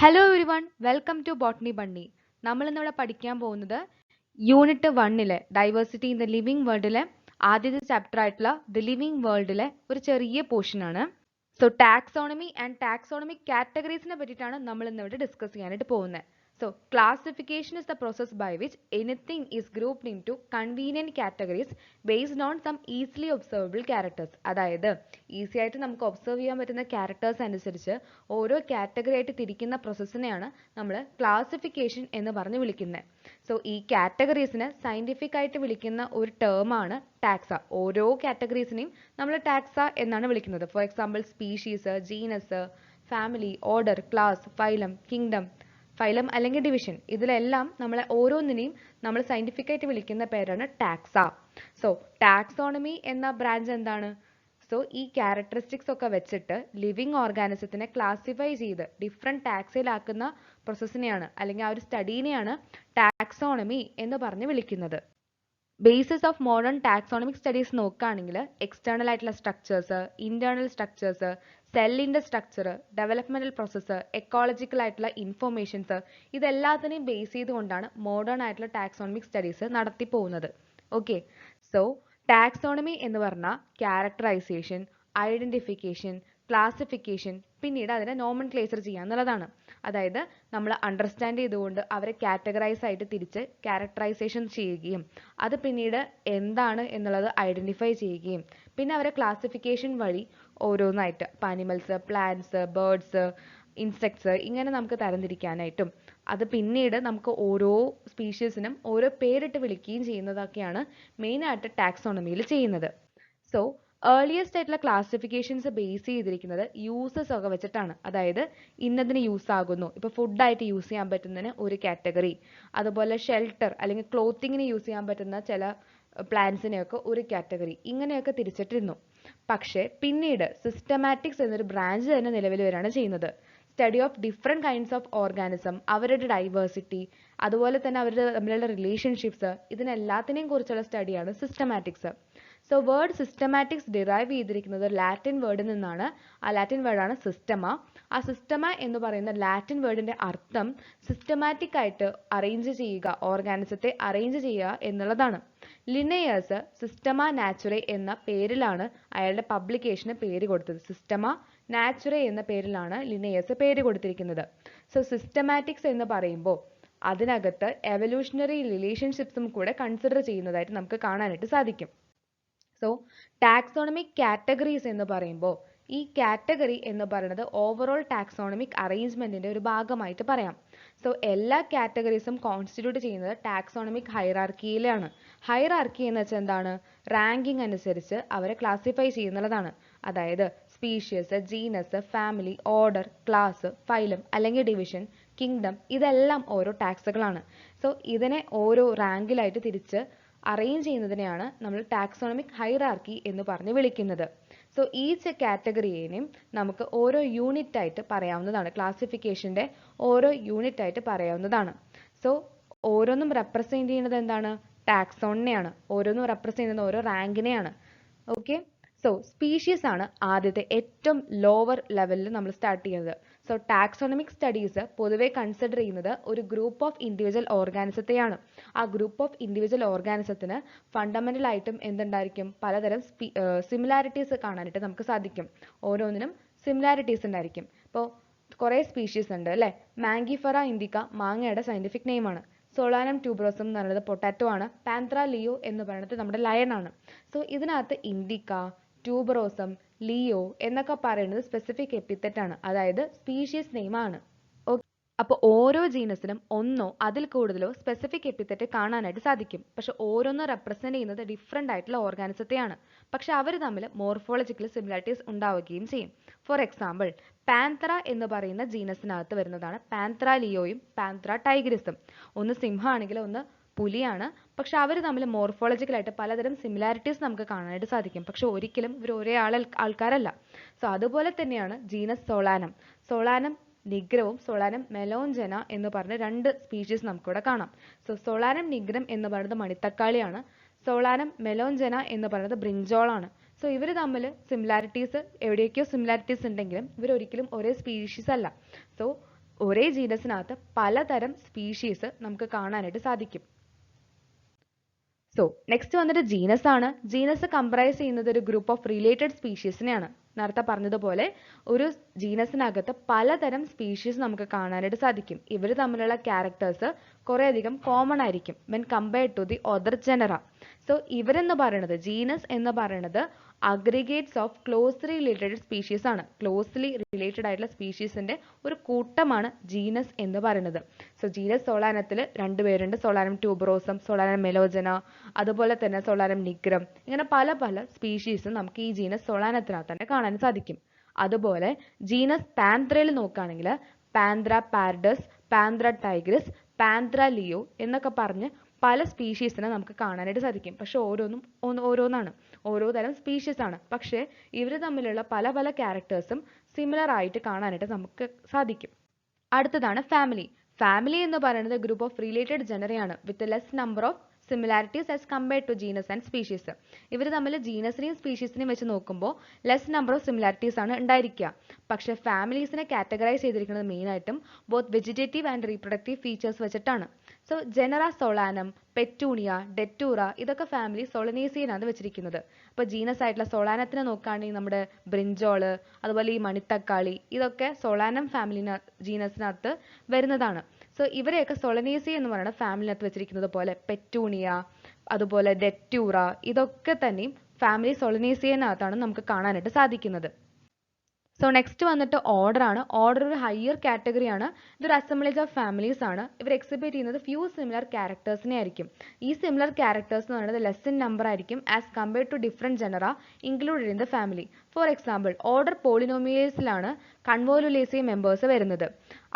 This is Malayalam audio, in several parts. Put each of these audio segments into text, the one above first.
Hello everyone, welcome to botany bunny. നമ്മൾ ഇന്നിവിടെ പഠിക്കാൻ പോകുന്നത് യൂണിറ്റ് 1-ലെ ഡൈവേഴ്സിറ്റി ഇൻ ദ ലിവിംഗ് വേൾഡിലെ ആദ്യത്തെ ചാപ്റ്റർ ആയിട്ടുള്ള ദ ലിവിംഗ് വേൾഡിലെ ഒരു ചെറിയ പോർഷൻ ആണ്. സോ ടാക്സോണമി ആൻഡ് ടാക്സോണമിക് കാറ്റഗറീസിനെ പറ്റിയിട്ടാണ് നമ്മൾ ഇന്നിവിടെ ഡിസ്കസ് ചെയ്യാനായിട്ട് പോകുന്നത്. So classification is the process by which anything is grouped into convenient categories based on some easily observable characters. അതായത് ഈസി ആയിട്ട് നമുക്ക് ഒബ്സർവ് ചെയ്യാൻ പറ്റുന്ന ക്യാരക്ടേഴ്സ് അനുസരിച്ച് ഓരോ കാറ്റഗറി ആയിട്ട് തിരിക്കുന്ന പ്രോസസ്സിനെയാണ് നമ്മൾ ക്ലാസിഫിക്കേഷൻ എന്ന് പറഞ്ഞ് വിളിക്കുന്നത്. സോ ഈ കാറ്റഗറീസിനെ സയന്റിഫിക് ആയിട്ട് വിളിക്കുന്ന ഒരു ടേമാണ് ടാക്സ. ഓരോ കാറ്റഗറീസിനെയും നമ്മൾ ടാക്സ എന്നാണ് വിളിക്കുന്നത്. For example species, genus, family, order, class, phylum, kingdom, phylum അല്ലെങ്കിൽ ഡിവിഷൻ, ഇതിലെല്ലാം നമ്മൾ ഓരോന്നിനെയും നമ്മൾ സയന്റിഫിക് ആയിട്ട് വിളിക്കുന്ന പേരാണ് ടാക്സ. സോ ടാക്സോണമി എന്ന ബ്രാഞ്ച് എന്താണ്? സോ ഈ ക്യാരക്ടറിസ്റ്റിക്സ് ഒക്കെ വെച്ചിട്ട് ലിവിങ് ഓർഗാനിസത്തിനെ ക്ലാസിഫൈ ചെയ്ത് ഡിഫറെൻറ്റ് ടാക്സിലാക്കുന്ന പ്രോസസ്സിനെയാണ് അല്ലെങ്കിൽ ആ ഒരു സ്റ്റഡീനെയാണ് ടാക്സോണമി എന്ന് പറഞ്ഞ് വിളിക്കുന്നത്. Basis of modern taxonomic studies നോക്കുകയാണെങ്കിൽ എക്സ്റ്റേണൽ ആയിട്ടുള്ള സ്ട്രക്ചേഴ്സ്, ഇന്റേണൽ സ്ട്രക്ചേഴ്സ്, സെല്ലിൻ്റെ സ്ട്രക്ചർ, ഡെവലപ്മെന്റൽ പ്രോസസ്സ്, എക്കോളജിക്കൽ ആയിട്ടുള്ള ഇൻഫോർമേഷൻസ്, ഇതെല്ലാത്തിനെയും ബേസ് ചെയ്തുകൊണ്ടാണ് മോഡേൺ ആയിട്ടുള്ള ടാക്സോണമിക് സ്റ്റഡീസ് നടത്തി പോകുന്നത്. ഓക്കെ, സോ ടാക്സോണമി എന്ന് പറഞ്ഞാൽ ക്യാരക്ടറൈസേഷൻ, ഐഡന്റിഫിക്കേഷൻ, ക്ലാസിഫിക്കേഷൻ, പിന്നീട് അതിനെ നോമൻക്ലേച്ചർ ചെയ്യുക എന്നുള്ളതാണ്. അതായത് നമ്മൾ അണ്ടർസ്റ്റാൻഡ് ചെയ്തുകൊണ്ട് അവരെ കാറ്റഗറൈസ് ആയിട്ട് തിരിച്ച് ക്യാരക്ടറൈസേഷൻ ചെയ്യുകയും അത് പിന്നീട് എന്താണ് എന്നുള്ളത് ഐഡന്റിഫൈ ചെയ്യുകയും പിന്നെ അവരെ ക്ലാസിഫിക്കേഷൻ വഴി ഓരോന്നായിട്ട് ഇപ്പം അനിമൽസ്, പ്ലാന്റ്സ്, ബേർഡ്സ്, ഇൻസെക്ട്സ് ഇങ്ങനെ നമുക്ക് തരംതിരിക്കാനായിട്ടും അത് പിന്നീട് നമുക്ക് ഓരോ സ്പീഷീസിനും ഓരോ പേരിട്ട് വിളിക്കുകയും ചെയ്യുന്നതൊക്കെയാണ് മെയിനായിട്ട് ടാക്സോണമിയിൽ ചെയ്യുന്നത്. സോ ഏർലിയസ്റ്റ് ആയിട്ടുള്ള ക്ലാസിഫിക്കേഷൻസ് ബേസ് ചെയ്തിരിക്കുന്നത് യൂസസ് ഒക്കെ വെച്ചിട്ടാണ്. അതായത് ഇന്നതിന് യൂസ് ആകുന്നു, ഇപ്പോൾ ഫുഡായിട്ട് യൂസ് ചെയ്യാൻ പറ്റുന്നതിന് ഒരു കാറ്റഗറി, അതുപോലെ ഷെൽട്ടർ അല്ലെങ്കിൽ ക്ലോത്തിങ്ങിന് യൂസ് ചെയ്യാൻ പറ്റുന്ന ചില പ്ലാന്റ്സിനെയൊക്കെ ഒരു കാറ്റഗറി, ഇങ്ങനെയൊക്കെ തിരിച്ചിട്ടിരുന്നു. പക്ഷേ പിന്നീട് സിസ്റ്റമാറ്റിക്സ് എന്നൊരു ബ്രാഞ്ച് തന്നെ നിലവിൽ വരികയാണ് ചെയ്യുന്നത്. Study of different kinds of organism, അവരുടെ ഡൈവേഴ്സിറ്റി, അതുപോലെ തന്നെ അവരുടെ തമ്മിലുള്ള റിലേഷൻഷിപ്സ്, ഇതിനെല്ലാത്തിനെയും കുറിച്ചുള്ള സ്റ്റഡിയാണ് systematics. So word systematics derive ചെയ്തിരിക്കുന്നത് ലാറ്റിൻ വേർഡിൽ നിന്നാണ്. ആ ലാറ്റിൻ വേർഡാണ് സിസ്റ്റമ. ആ സിസ്റ്റമ എന്ന് പറയുന്ന ലാറ്റിൻ വേർഡിന്റെ അർത്ഥം സിസ്റ്റമാറ്റിക് ആയിട്ട് അറേഞ്ച് ചെയ്യുക, ഓർഗാനിസത്തെ അറേഞ്ച് ചെയ്യുക എന്നുള്ളതാണ്. ലിനേയസ് സിസ്റ്റമ നാച്ചുറേ എന്ന പേരിലാണ് അയാളുടെ പബ്ലിക്കേഷന് പേര് കൊടുത്തത്. സിസ്റ്റമ നാച്ചുറേ എന്ന പേരിലാണ് ലിനേയസ് പേര് കൊടുത്തിരിക്കുന്നത്. സോ സിസ്റ്റമാറ്റിക്സ് എന്ന് പറയുമ്പോൾ അതിനകത്ത് എവല്യൂഷണറി റിലേഷൻഷിപ്സും കൂടെ കൺസിഡർ ചെയ്യുന്നതായിട്ട് നമുക്ക് കാണാനായിട്ട് സാധിക്കും. സോ ടാക്സോണമിക് കാറ്റഗറീസ് എന്ന് പറയുമ്പോൾ ഈ കാറ്റഗറി എന്ന് പറയുന്നത് ഓവറോൾ ടാക്സോണമിക് അറേഞ്ച്മെന്റിന്റെ ഒരു ഭാഗമായിട്ട് പറയാം. സോ എല്ലാ കാറ്റഗറീസും കോൺസ്റ്റിറ്റ്യൂട്ട് ചെയ്യുന്നത് ടാക്സോണമിക് ഹൈറാർക്കിയിലാണ്. ഹൈറാർക്കി എന്ന് വെച്ചാൽ എന്താണ്? റാങ്കിങ് അനുസരിച്ച് അവരെ ക്ലാസിഫൈ ചെയ്യുന്നതാണ്. അതായത് species, genus, family, order, class, phylum അല്ലെങ്കിൽ ഡിവിഷൻ, കിങ്ഡം, ഇതെല്ലാം ഓരോ ടാക്സുകളാണ്. സോ ഇതിനെ ഓരോ റാങ്കിലായിട്ട് തിരിച്ച് അറേഞ്ച് ചെയ്യുന്നതിനെയാണ് നമ്മൾ ടാക്സോണമിക് ഹൈറാർക്കി എന്ന് പറഞ്ഞ് വിളിക്കുന്നത്. സോ ഈച്ച് കാറ്റഗറിയെയും നമുക്ക് ഓരോ യൂണിറ്റ് ആയിട്ട് പറയാവുന്നതാണ്. ക്ലാസിഫിക്കേഷൻ്റെ ഓരോ യൂണിറ്റ് ആയിട്ട് പറയാവുന്നതാണ്. സോ ഓരോന്നും റെപ്രസെന്റ് ചെയ്യുന്നത് എന്താണ്? ടാക്സോണിനെയാണ്. ഓരോന്നും റെപ്രസെന്റ് ചെയ്യുന്നത് ഓരോ റാങ്കിനെയാണ്. ഓക്കെ, സോ സ്പീഷീസ് ആണ് ആദ്യത്തെ ഏറ്റവും ലോവർ ലെവലിൽ നമ്മൾ സ്റ്റാർട്ട് ചെയ്യുന്നത്. സോ ടാക്സോണമിക് സ്റ്റഡീസ് പൊതുവെ കൺസിഡർ ചെയ്യുന്നത് ഒരു ഗ്രൂപ്പ് ഓഫ് ഇൻഡിവിജ്വൽ ഓർഗാനിസത്തെയാണ്. ആ ഗ്രൂപ്പ് ഓഫ് ഇൻഡിവിജ്വൽ ഓർഗാനിസത്തിന് ഫണ്ടമെന്റൽ ആയിട്ടും എന്തുണ്ടായിരിക്കും? പലതരം സിമിലാരിറ്റീസ് കാണാനായിട്ട് നമുക്ക് സാധിക്കും. ഓരോന്നിനും സിമിലാരിറ്റീസ് ഉണ്ടായിരിക്കും. ഇപ്പോൾ കുറേ സ്പീഷീസ് ഉണ്ട് അല്ലേ? മാംഗിഫെറ ഇൻഡിക്ക മാങ്ങയുടെ സയന്റിഫിക് നെയിമാണ്. സോളാനം ട്യൂബറോസം എന്ന് പറയുന്നത് പൊട്ടാറ്റോ ആണ്. പാൻത്ര ലിയോ എന്ന് പറയുന്നത് നമ്മുടെ ലയൺ ആണ്. സോ ഇതിനകത്ത് ഇൻഡിക്ക, ട്യൂബറോസം, ലിയോ എന്നൊക്കെ പറയുന്നത് സ്പെസിഫിക് എപ്പിത്തറ്റ് ആണ്, അതായത് സ്പീഷീസ് നെയിം ആണ്. അപ്പോൾ ഓരോ ജീനസിനും ഒന്നോ അതിൽ കൂടുതലോ സ്പെസിഫിക് എപ്പിത്തറ്റ് കാണാനായിട്ട് സാധിക്കും. പക്ഷെ ഓരോന്നും റെപ്രസെന്റ് ചെയ്യുന്നത് ഡിഫറെൻ്റ് ആയിട്ടുള്ള ഓർഗാനിസത്തെയാണ്. പക്ഷെ അവർ തമ്മിൽ മോർഫോളജിക്കൽ സിമിലാരിറ്റീസ് ഉണ്ടാവുകയും ചെയ്യും. ഫോർ എക്സാമ്പിൾ പാൻത്ര എന്ന് പറയുന്ന ജീനസിനകത്ത് വരുന്നതാണ് പാൻത്ര ലിയോയും പാൻത്ര ടൈഗ്രിസും. ഒന്ന് സിംഹമാണെങ്കിൽ ഒന്ന് പുലിയാണ്. പക്ഷെ അവർ തമ്മിൽ മോർഫോളജിക്കലായിട്ട് പലതരം സിമിലാരിറ്റീസ് നമുക്ക് കാണാനായിട്ട് സാധിക്കും. പക്ഷെ ഒരിക്കലും ഇവർ ഒരേ ആൾക്കാരല്ല. സോ അതുപോലെ തന്നെയാണ് ജീനസ് സോളാനം. സോളാനം നിഗ്രവും സോളാനം മെലോഞ്ചന എന്ന് പറഞ്ഞ രണ്ട് സ്പീഷീസ് നമുക്കിവിടെ കാണാം. സോ സോളാനം നിഗ്രം എന്ന് പറയുന്നത് മണിത്തക്കാളിയാണ്. സോളാനം മെലോഞ്ചന എന്ന് പറയുന്നത് ബ്രിഞ്ചോളാണ്. സോ ഇവർ തമ്മിൽ സിമിലാരിറ്റീസ് എവിടെയൊക്കെയോ സിമിലാരിറ്റീസ് ഉണ്ടെങ്കിലും ഇവരൊരിക്കലും ഒരേ സ്പീഷീസ് അല്ല. സോ ഒരേ ജീനസിനകത്ത് പലതരം സ്പീഷീസ് നമുക്ക് കാണാനായിട്ട് സാധിക്കും. സോ നെക്സ്റ്റ് വന്നിട്ട് ജീനസ് ആണ്. ജീനസ് കംപ്രൈസ് ചെയ്യുന്നത് ഒരു ഗ്രൂപ്പ് ഓഫ് റിലേറ്റഡ് സ്പീഷീസിനെയാണ്. നേരത്തെ പറഞ്ഞതുപോലെ ഒരു ജീനസിനകത്ത് പലതരം സ്പീഷീസ് നമുക്ക് കാണാനായിട്ട് സാധിക്കും. ഇവർ തമ്മിലുള്ള ക്യാരക്ടേഴ്സ് കുറേയധികം കോമൺ ആയിരിക്കും when compared to the other genera. So ഇവരെന്ന് പറയുന്നത് ജീനസ് എന്ന് പറയുന്നത് aggregates of closely related species ആണ്. ക്ലോസ്ലി റിലേറ്റഡ് ആയിട്ടുള്ള സ്പീഷീസിന്റെ ഒരു കൂട്ടമാണ് ജീനസ് എന്ന് പറയുന്നത്. സോ ജീനസ് സോളാനത്തിൽ രണ്ടുപേരുണ്ട്. സോളാനം ട്യൂബറോസം, സോളാനം മെലോജന, അതുപോലെ തന്നെ സോളാനം നിഗ്രം. ഇങ്ങനെ പല പല സ്പീഷീസും നമുക്ക് ഈ ജീനസ് സോളാനത്തിനകത്ത് തന്നെ കാണാൻ സാധിക്കും. അതുപോലെ ജീനസ് പാന്ത്രയിൽ നോക്കുകയാണെങ്കിൽ Panthra Paredes, Panthra tigress, Panthra Leo എന്നൊക്കെ പറഞ്ഞ് പല സ്പീഷീസിനെ നമുക്ക് കാണാനായിട്ട് സാധിക്കും. പക്ഷെ ഓരോന്നാണ്, ഓരോ തരം സ്പീഷീസ് ആണ്. പക്ഷേ ഇവർ തമ്മിലുള്ള പല പല ക്യാരക്ടേഴ്സും സിമിലർ ആയിട്ട് കാണാനായിട്ട് നമുക്ക് സാധിക്കും. അടുത്തതാണ് ഫാമിലി. ഫാമിലി എന്ന് പറയുന്നത് ഗ്രൂപ്പ് ഓഫ് റിലേറ്റഡ് ജനറയാണ് with less number of similarities as compared to genus and species. ഇവർ തമ്മിൽ ജീനസിനെയും സ്പീഷീസിനെയും വെച്ച് നോക്കുമ്പോൾ ലെസ് നമ്പർ ഓഫ് സിമിലാരിറ്റീസ് ആണ് ഉണ്ടായിരിക്കുക. പക്ഷേ ഫാമിലീസിനെ കാറ്റഗറൈസ് ചെയ്തിരിക്കുന്നത് മെയിനായിട്ടും both vegetative and reproductive features വെച്ചിട്ടാണ്. സോ ജനറ സോളാനം, പെറ്റൂണിയ, ഡെറ്റൂറ ഇതൊക്കെ ഫാമിലി സോളനേസിയനാണ് വെച്ചിരിക്കുന്നത്. അപ്പോൾ ജീനസ് ആയിട്ടുള്ള സോളാനത്തിനെ നോക്കുകയാണെങ്കിൽ നമ്മുടെ ബ്രിഞ്ചോള്, അതുപോലെ ഈ മണിത്തക്കാളി ഇതൊക്കെ സോളാനം ഫാമിലി ജീനസിനകത്ത് വരുന്നതാണ്. സോ ഇവരെയൊക്കെ സോളനേസി എന്ന് പറയുന്ന ഫാമിലിനകത്ത് വെച്ചിരിക്കുന്നത് പോലെ പെറ്റൂണിയ, അതുപോലെ ഡെറ്റൂറ ഇതൊക്കെ തന്നെയും ഫാമിലി സോളനേസിയനകത്താണ് നമുക്ക് കാണാനായിട്ട് സാധിക്കുന്നത്. സോ നെക്സ്റ്റ് വന്നിട്ട് ഓർഡർ ആണ്. ഓർഡർ ഒരു ഹയർ കാറ്റഗറി ആണ്. ഇതൊരു അസംബ്ലേജ് ഓഫ് ഫാമിലീസ് ആണ്. ഇവർ എക്സിബിറ്റ് ചെയ്യുന്നത് ഫ്യൂ സിമിലർ ക്യാരക്ടേഴ്സിനെ ആയിരിക്കും. ഈ സിമിലർ ക്യാരക്ടേഴ്സ് എന്ന് പറയുന്നത് ലെസ് ഇൻ നമ്പർ ആയിരിക്കും as compared to different genera included in the family. For example order പോളിനോമിയൽസിലാണ് കൺവോലുലേസിയ മെമ്പേഴ്സ് വരുന്നത്.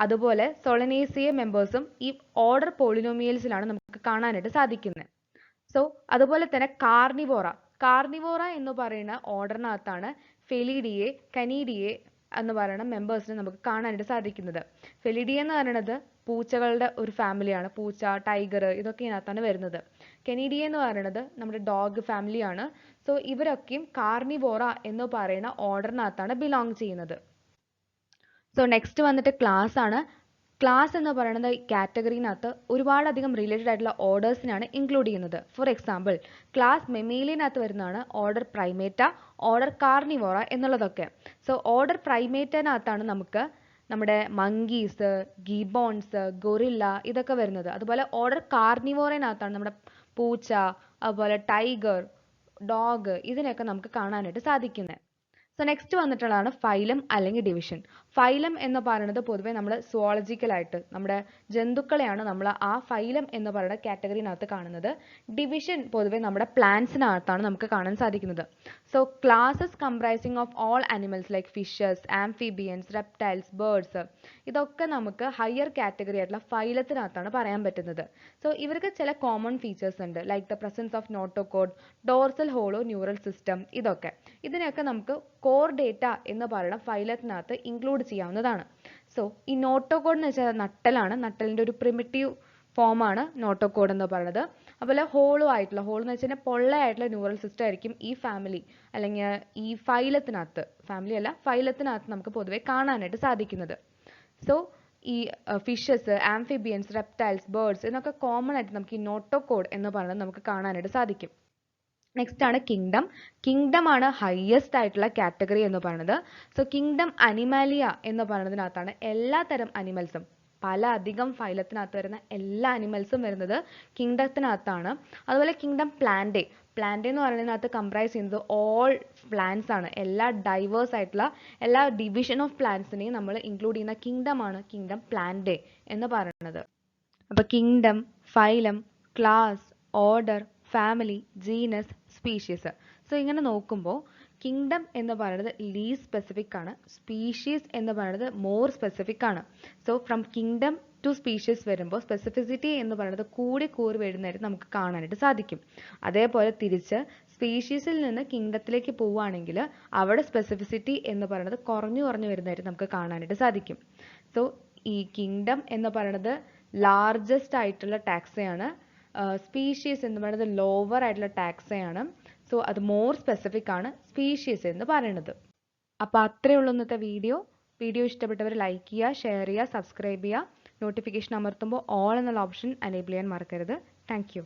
അതുപോലെ സോളനേസിയ മെമ്പേഴ്സും ഈ ഓർഡർ പോളിനോമിയൽസിലാണ് നമുക്ക് കാണാനായിട്ട് സാധിക്കുന്നത്. സോ അതുപോലെ തന്നെ കാർണിവോറ എന്ന് പറയുന്ന ഓർഡറിനകത്താണ് ഫെലിഡിയെ, കനീഡിയെ എന്ന് പറയുന്ന മെമ്പേഴ്സിനെ നമുക്ക് കാണാനായിട്ട് സാധിക്കുന്നത്. ഫെലിഡിയ എന്ന് പറയുന്നത് പൂച്ചകളുടെ ഒരു ഫാമിലിയാണ്. പൂച്ച, ടൈഗർ ഇതൊക്കെ ഇതിനകത്താണ് വരുന്നത്. കനീഡിയ എന്ന് പറയുന്നത് നമ്മുടെ ഡോഗ് ഫാമിലിയാണ്. സോ ഇവരൊക്കെയും കാർണിവോറ എന്ന് പറയുന്ന ഓർഡറിനകത്താണ് ബിലോങ് ചെയ്യുന്നത്. സോ നെക്സ്റ്റ് വന്നിട്ട് ക്ലാസ് ആണ്. ക്ലാസ് എന്ന് പറയുന്നത് കാറ്റഗറിനകത്ത് ഒരുപാടധികം റിലേറ്റഡ് ആയിട്ടുള്ള ഓർഡേഴ്സിനാണ് ഇൻക്ലൂഡ് ചെയ്യുന്നത്. ഫോർ എക്സാമ്പിൾ ക്ലാസ് മെമീലിയനകത്ത് വരുന്നതാണ് ഓർഡർ പ്രൈമേറ്റ, ഓർഡർ കാർണിവോറ എന്നുള്ളതൊക്കെ. സോ ഓർഡർ പ്രൈമേറ്റനകത്താണ് നമുക്ക് നമ്മുടെ മങ്കീസ്, ഗിബോൺസ്, ഗൊറില്ല ഇതൊക്കെ വരുന്നത്. അതുപോലെ ഓർഡർ കാർണിവോറനകത്താണ് നമ്മുടെ പൂച്ച, അതുപോലെ ടൈഗർ, ഡോഗ് ഇതിനെയൊക്കെ നമുക്ക് കാണാനായിട്ട് സാധിക്കുന്നത്. സോ നെക്സ്റ്റ് വന്നിട്ടുള്ളതാണ് ഫൈലം അല്ലെങ്കിൽ ഡിവിഷൻ. ഫൈലം എന്ന് പറയുന്നത് പൊതുവെ നമ്മൾ സുവോളജിക്കലായിട്ട് നമ്മുടെ ജന്തുക്കളെയാണ് നമ്മൾ ആ ഫൈലം എന്ന് പറയുന്ന കാറ്റഗറിനകത്ത് കാണുന്നത്. ഡിവിഷൻ പൊതുവെ നമ്മുടെ പ്ലാന്റ്സിനകത്താണ് നമുക്ക് കാണാൻ സാധിക്കുന്നത്. So classes comprising of all animals like fishes, amphibians, reptiles, birds ഇതൊക്കെ നമുക്ക് ഹയർ കാറ്റഗറി ആയിട്ടുള്ള ഫൈലത്തിനകത്താണ് പറയാൻ പറ്റുന്നത്. സോ ഇവർക്ക് ചില കോമൺ ഫീച്ചേഴ്സ് ഉണ്ട് like the presence of notochord, dorsal hollow neural system ഇതൊക്കെ. ഇതിനെയൊക്കെ നമുക്ക് കോർ ഡേറ്റ എന്ന് പറയുന്ന ഫൈലത്തിനകത്ത് ഇൻക്ലൂഡ് ചെയ്യാവുന്നതാണ്. സോ ഈ നോട്ടോകോഡ് എന്ന് വെച്ചാൽ നട്ടലാണ്. നട്ടലിൻ്റെ ഒരു പ്രിമിറ്റീവ് ഫോമാണ് നോട്ടോകോഡ് എന്ന് പറയുന്നത്. അതുപോലെ ഹോളോ എന്ന് വെച്ചാൽ പൊള്ളയായിട്ടുള്ള ന്യൂറൽ സിസ്റ്റം ആയിരിക്കും ഈ ഫാമിലി അല്ലെങ്കിൽ ഈ ഫൈലത്തിനകത്ത്, ഫാമിലി അല്ല ഫൈലത്തിനകത്ത് നമുക്ക് പൊതുവെ കാണാനായിട്ട് സാധിക്കുന്നത്. സോ ഈ ഫിഷസ്, ആംഫിബിയൻസ്, റെപ്റ്റൈൽസ്, ബേർഡ്സ് എന്നൊക്കെ കോമൺ ആയിട്ട് നമുക്ക് ഈ നോട്ടോകോഡ് എന്ന് പറയുന്നത് നമുക്ക് കാണാനായിട്ട് സാധിക്കും. നെക്സ്റ്റ് ആണ് കിങ്ഡം. കിങ്ഡം ആണ് ഹയസ്റ്റ് ആയിട്ടുള്ള കാറ്റഗറി എന്ന് പറയുന്നത്. സോ കിങ്ഡം അനിമാലിയ എന്ന് പറയുന്നതിനകത്താണ് എല്ലാ തരം അനിമൽസും, പല അധികം ഫൈലത്തിനകത്ത് വരുന്ന എല്ലാ അനിമൽസും വരുന്നത് കിങ്ഡത്തിനകത്താണ്. അതുപോലെ കിങ്ഡം പ്ലാന്റ് എന്ന് പറയുന്നതിനകത്ത് കംപ്രൈസ് ചെയ്യുന്നത് ഓൾ പ്ലാന്റ്സ് ആണ്. എല്ലാ ഡൈവേഴ്സ് ആയിട്ടുള്ള എല്ലാ ഡിവിഷൻ ഓഫ് പ്ലാന്റ്സിനെയും നമ്മൾ ഇൻക്ലൂഡ് ചെയ്യുന്ന കിങ്ഡം ആണ് കിങ്ഡം പ്ലാന്റ് എന്ന് പറയുന്നത്. അപ്പോൾ kingdom, phylum, class, order, family, genus, species. So ഇങ്ങനെ നോക്കുമ്പോൾ കിങ്ഡം എന്ന് പറയുന്നത് ലീസ്റ്റ് സ്പെസിഫിക് ആണ്, സ്പീഷീസ് എന്ന് പറയുന്നത് മോർ സ്പെസിഫിക് ആണ്. So from kingdom to species വരുമ്പോൾ സ്പെസിഫിസിറ്റി എന്ന് പറയുന്നത് കൂടി വരുന്നതായിട്ട് നമുക്ക് കാണാനായിട്ട് സാധിക്കും. അതേപോലെ തിരിച്ച് സ്പീഷീസിൽ നിന്ന് കിങ്ഡത്തിലേക്ക് പോവുകയാണെങ്കിൽ അവിടെ സ്പെസിഫിസിറ്റി എന്ന് പറയുന്നത് കുറഞ്ഞു വരുന്നതായിട്ട് നമുക്ക് കാണാനായിട്ട് സാധിക്കും. സോ ഈ കിങ്ഡം എന്ന് പറയുന്നത് ലാർജസ്റ്റ് ആയിട്ടുള്ള ടാക്സയാണ്. സ്പീഷീസ് എന്ന് പറയുന്നത് ലോവർ ആയിട്ടുള്ള ടാക്സയാണ്. സോ അത് മോർ സ്പെസിഫിക് ആണ് സ്പീഷീസ് എന്ന് പറയുന്നത്. അപ്പോൾ അത്രയേ ഉള്ളൂ ഇന്നത്തെ വീഡിയോ. വീഡിയോ ഇഷ്ടപ്പെട്ടവർ ലൈക്ക് ചെയ്യുക, ഷെയർ ചെയ്യുക, സബ്സ്ക്രൈബ് ചെയ്യുക. നോട്ടിഫിക്കേഷൻ അമർത്തുമ്പോൾ ഓൾ എന്നുള്ള ഓപ്ഷൻ എനേബിൾ ചെയ്യാൻ മറക്കരുത്. Thank you.